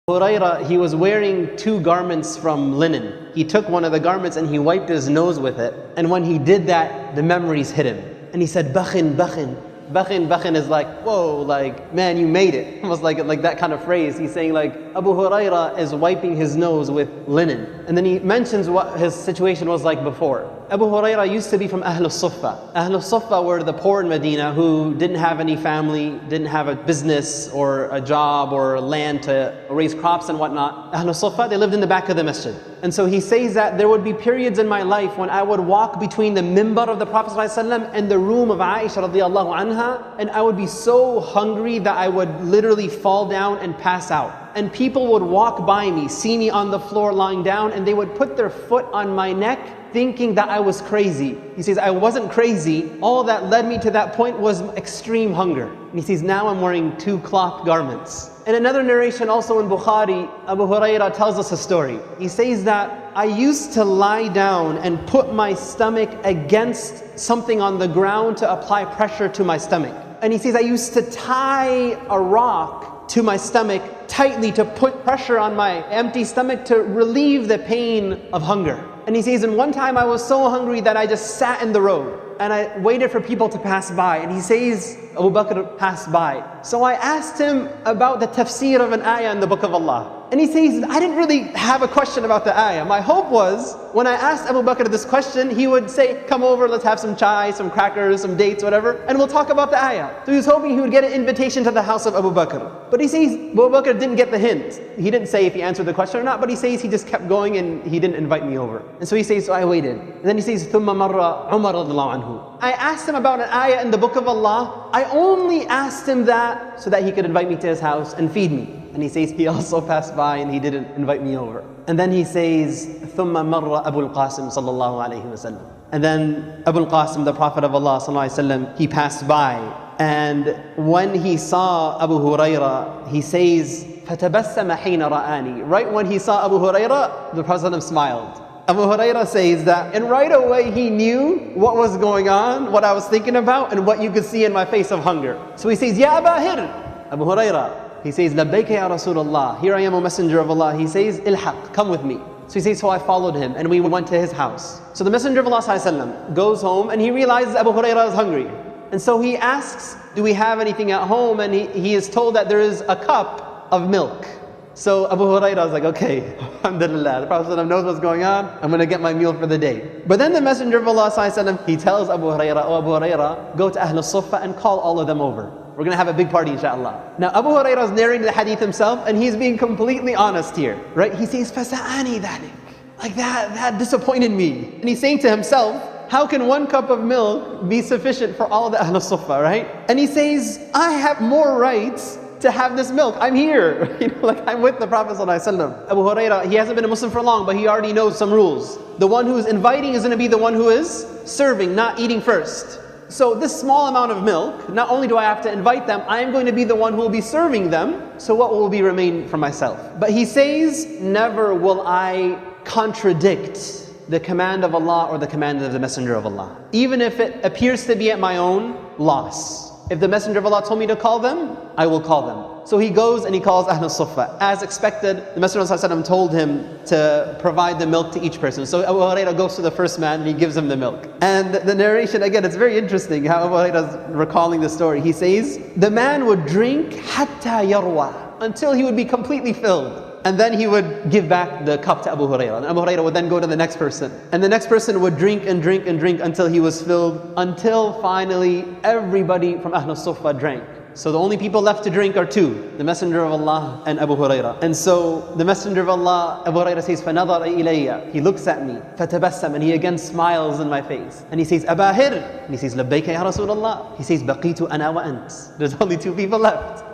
Hurairah, he was wearing two garments from linen. He took one of the garments and he wiped his nose with it. And when he did that, the memories hit him. And he said, Bakhin, Bakhin. Bakhin, Bakhin is like, whoa, like, man, you made it. Almost like that kind of phrase. He's saying like, Abu Hurairah is wiping his nose with linen. And then he mentions what his situation was like before. Abu Hurairah used to be from Ahlul Suffah. Ahlul Suffah were the poor in Medina who didn't have any family, didn't have a business or a job or land to raise crops and whatnot. Ahlul Suffah, they lived in the back of the masjid. And so he says that there would be periods in my life when I would walk between the mimbar of the Prophet ﷺ and the room of Aisha radiallahu anha, and I would be so hungry that I would literally fall down and pass out. And people would walk by me, see me on the floor lying down, and they would put their foot on my neck thinking that I was crazy. He says, I wasn't crazy. All that led me to that point was extreme hunger. And he says, now I'm wearing two cloth garments. In another narration also in Bukhari, Abu Hurairah tells us a story. He says that I used to lie down and put my stomach against something on the ground to apply pressure to my stomach. And he says, I used to tie a rock to my stomach tightly to put pressure on my empty stomach to relieve the pain of hunger. And he says, and one time I was so hungry that I just sat in the road and I waited for people to pass by. And he says, Abu Bakr passed by. So I asked him about the tafsir of an ayah in the book of Allah. And he says, I didn't really have a question about the ayah. My hope was, when I asked Abu Bakr this question, he would say, come over, let's have some chai, some crackers, some dates, whatever, and we'll talk about the ayah. So he was hoping he would get an invitation to the house of Abu Bakr. But he says, Abu Bakr didn't get the hint. He didn't say if he answered the question or not, but he says he just kept going and he didn't invite me over. And so he says, so I waited. And then he says, ثُمَّ مَرَّ عُمَرَ رَضِيَ اللَّهُ عَنْهُ. I asked him about an ayah in the book of Allah. I only asked him that so that he could invite me to his house and feed me. And he says he also passed by and he didn't invite me over. And then he says, ثُمَّ مَرَّ أَبُو الْقَاسِمِ صَلَّى اللَّهُ عَلَيْهِ وَسَلَّمَ. And then Abu al-Qasim, the Prophet of Allah sallallahu alaihi wasallam, he passed by. And when he saw Abu Hurairah, he says, فَتَبَسَّمَ حِينَ رَآنِي. Right when he saw Abu Hurairah, the Prophet smiled. Abu Hurairah says that, and right away he knew what was going on, what I was thinking about, and what you could see in my face of hunger. So he says, Ya Aba Hir, Abu Hurairah. He says, Labbayka ya Rasulullah. Here I am, O Messenger of Allah. He says, Ilhaq, come with me. So he says, so I followed him and we went to his house. So the Messenger of Allah ﷺ goes home and he realizes Abu Hurairah is hungry. And so he asks, do we have anything at home? And he is told that there is a cup of milk. So Abu Hurairah is like, okay, alhamdulillah, the Prophet ﷺ knows what's going on, I'm going to get my meal for the day. But then the Messenger of Allah ﷺ, he tells Abu Hurairah, oh Abu Hurairah, go to Ahlul Suffah and call all of them over. We're going to have a big party inshallah. Now Abu Hurairah is narrating the hadith himself and he's being completely honest here, right? He says, فَسَعَانِي ذَلِكَ. Like that disappointed me. And he's saying to himself, how can one cup of milk be sufficient for all of the Ahlul Suffah, right? And he says, I have more rights to have this milk. I'm here. Like I'm with the Prophet ﷺ. Abu Hurairah, he hasn't been a Muslim for long, but he already knows some rules. The one who is inviting is going to be the one who is serving, not eating first. So this small amount of milk, not only do I have to invite them, I am going to be the one who will be serving them. So what will be remain for myself? But he says, never will I contradict the command of Allah or the command of the Messenger of Allah. Even if it appears to be at my own loss. If the Messenger of Allah told me to call them, I will call them. So he goes and he calls Ahlul Suffah. As expected, the Messenger of Allah told him to provide the milk to each person. So Abu Hurairah goes to the first man and he gives him the milk. And the narration, again, it's very interesting how Abu Hurairah is recalling the story. He says, the man would drink hatta yarwa, until he would be completely filled. And then he would give back the cup to Abu Hurairah. And Abu Hurairah would then go to the next person. And the next person would drink and drink and drink until he was filled. Until finally everybody from Ahlul Suffah drank. So the only people left to drink are two. The Messenger of Allah and Abu Hurairah. And so the Messenger of Allah, Abu Hurairah says, فَنَظَرَ إِلَيَّ. He looks at me. فَتَبَسَّمَ. And he again smiles in my face. And he says, Aba Hir. And he says, لَبَّيْكَ يَا Rasulullah. He says, بَقِيتُ أَنَا وَأَنْتِ. There's only two people left.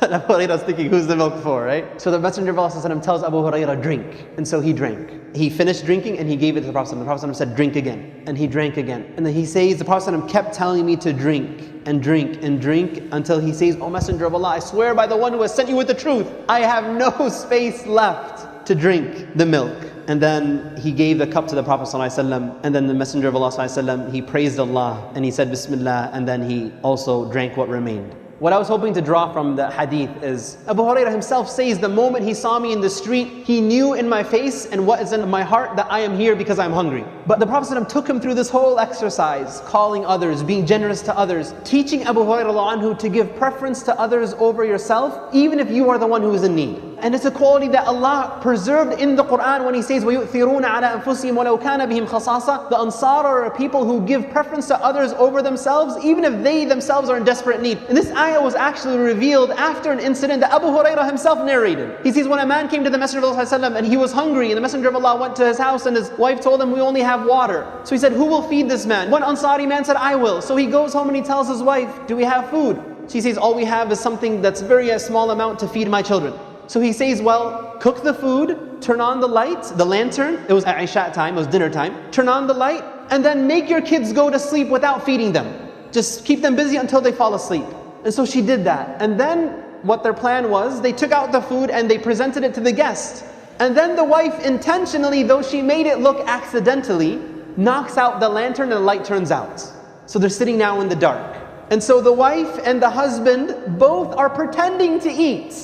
And Abu Hurairah is thinking, who's the milk for, right? So the Messenger of Allah tells Abu Hurairah, drink. And so he drank. He finished drinking and he gave it to the Prophet. The Prophet said, drink again. And he drank again. And then he says, the Prophet kept telling me to drink and drink and drink until he says, O Messenger of Allah, I swear by the one who has sent you with the truth, I have no space left to drink the milk. And then he gave the cup to the Prophet ﷺ, and then the Messenger of Allah ﷺ, he praised Allah and he said Bismillah, and then he also drank what remained. What I was hoping to draw from the hadith is, Abu Hurairah himself says, the moment he saw me in the street, he knew in my face and what is in my heart that I am here because I'm hungry. But the Prophet ﷺ took him through this whole exercise, calling others, being generous to others, teaching Abu Hurairah anhu to give preference to others over yourself, even if you are the one who is in need. And it's a quality that Allah preserved in the Quran when He says, وَيُؤْثِرُونَ عَلَىٰ أَنفُسِهِمْ وَلَوْ كَانَ بِهِمْ خَصَاصَةٌ. The Ansar are a people who give preference to others over themselves, even if they themselves are in desperate need. And this ayah was actually revealed after an incident that Abu Hurairah himself narrated. He says, when a man came to the Messenger of Allah ﷺ and he was hungry, and the Messenger of Allah went to his house and his wife told him, we only have water. So he said, who will feed this man? One Ansari man said, I will. So he goes home and he tells his wife, do we have food? She says, all we have is something that's very a small amount to feed my children. So he says, well, cook the food, turn on the light, the lantern. It was at Isha time, it was dinner time. Turn on the light, and then make your kids go to sleep without feeding them. Just keep them busy until they fall asleep. And so she did that. And then what their plan was, they took out the food and they presented it to the guest. And then the wife intentionally, though she made it look accidentally, knocks out the lantern and the light turns out. So they're sitting now in the dark. And so the wife and the husband both are pretending to eat.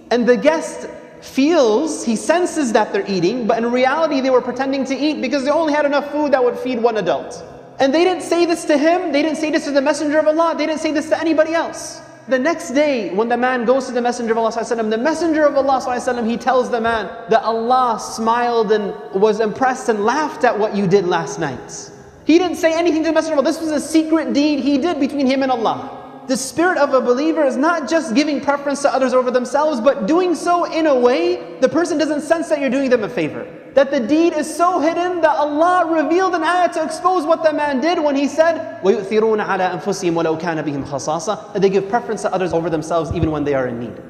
And the guest feels, he senses that they're eating, but in reality they were pretending to eat because they only had enough food that would feed one adult. And they didn't say this to him, they didn't say this to the Messenger of Allah, they didn't say this to anybody else. The next day, when the man goes to the Messenger of Allah ﷺ, the Messenger of Allah ﷺ, he tells the man that Allah smiled and was impressed and laughed at what you did last night. He didn't say anything to the Messenger of Allah. This was a secret deed he did between him and Allah. The spirit of a believer is not just giving preference to others over themselves, but doing so in a way the person doesn't sense that you're doing them a favor. That the deed is so hidden that Allah revealed an ayah to expose what the man did when he said, وَيُؤْثِرُونَ عَلَىٰ أَنفُسِهِمْ وَلَوْ كَانَ بِهِمْ خَصَاصَةٌ. That they give preference to others over themselves even when they are in need.